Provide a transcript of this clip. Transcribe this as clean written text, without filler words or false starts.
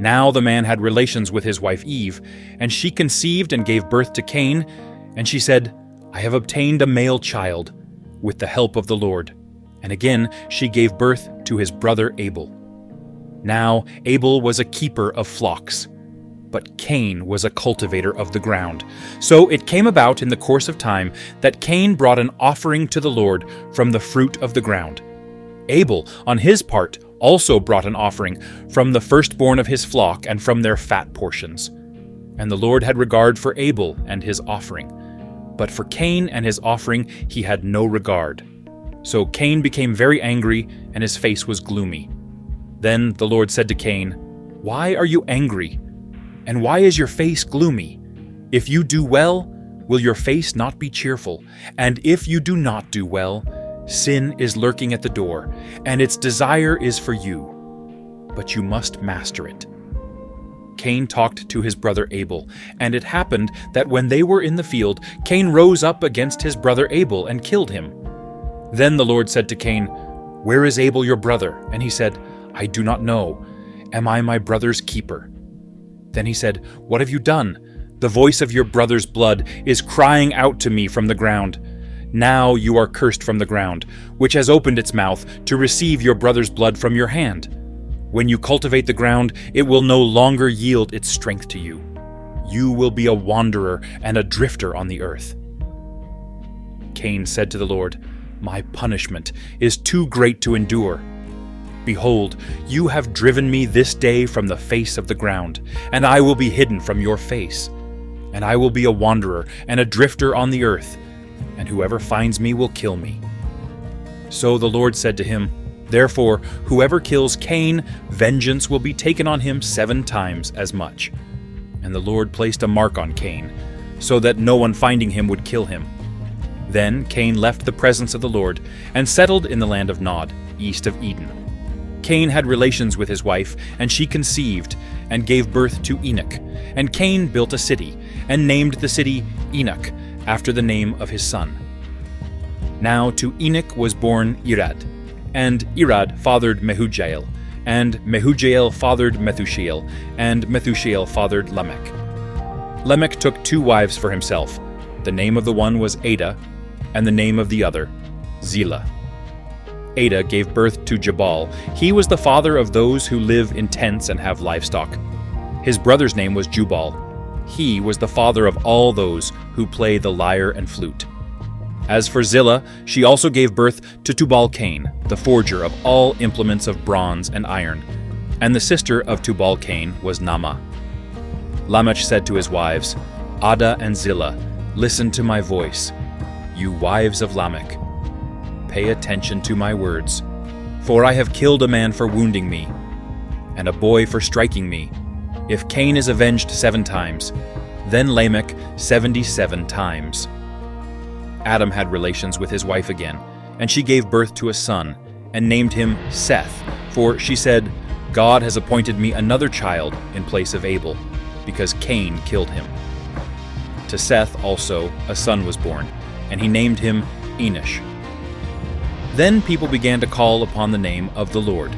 Now the man had relations with his wife Eve, and she conceived and gave birth to Cain, and she said, I have obtained a male child with the help of the Lord. And again she gave birth to his brother Abel. Now Abel was a keeper of flocks, but Cain was a cultivator of the ground. So it came about in the course of time that Cain brought an offering to the Lord from the fruit of the ground. Abel, on his part, also brought an offering from the firstborn of his flock and from their fat portions. And the Lord had regard for Abel and his offering, but for Cain and his offering he had no regard. So Cain became very angry, and his face was gloomy. Then the Lord said to Cain, Why are you angry? And why is your face gloomy? If you do well, will your face not be cheerful? And if you do not do well, sin is lurking at the door, and its desire is for you, but you must master it. Cain talked to his brother Abel, and it happened that when they were in the field, Cain rose up against his brother Abel and killed him. Then the Lord said to Cain, Where is Abel your brother? And he said, I do not know. Am I my brother's keeper? Then he said, What have you done? The voice of your brother's blood is crying out to me from the ground. Now you are cursed from the ground, which has opened its mouth to receive your brother's blood from your hand. When you cultivate the ground, it will no longer yield its strength to you. You will be a wanderer and a drifter on the earth. Cain said to the Lord, My punishment is too great to endure. Behold, you have driven me this day from the face of the ground, and I will be hidden from your face. And I will be a wanderer and a drifter on the earth, and whoever finds me will kill me. So the Lord said to him, Therefore, whoever kills Cain, vengeance will be taken on him 7 times as much. And the Lord placed a mark on Cain, so that no one finding him would kill him. Then Cain left the presence of the Lord and settled in the land of Nod, east of Eden. Cain had relations with his wife, and she conceived and gave birth to Enoch. And Cain built a city, and named the city Enoch, after the name of his son. Now to Enoch was born Irad, and Irad fathered Mehujael, and Mehujael fathered Methushael, and Methushael fathered Lamech. Lamech took 2 wives for himself. The name of the one was Ada, and the name of the other, Zillah. Ada gave birth to Jabal. He was the father of those who live in tents and have livestock. His brother's name was Jubal. He was the father of all those who play the lyre and flute. As for Zillah, she also gave birth to Tubal-Cain, the forger of all implements of bronze and iron. And the sister of Tubal-Cain was Naamah. Lamech said to his wives, Ada and Zillah, listen to my voice, you wives of Lamech. Pay attention to my words, for I have killed a man for wounding me, and a boy for striking me. If Cain is avenged 7 times, then Lamech 77 times. Adam had relations with his wife again, and she gave birth to a son, and named him Seth, for she said, God has appointed me another child in place of Abel, because Cain killed him. To Seth also a son was born, and he named him Enosh. Then people began to call upon the name of the Lord.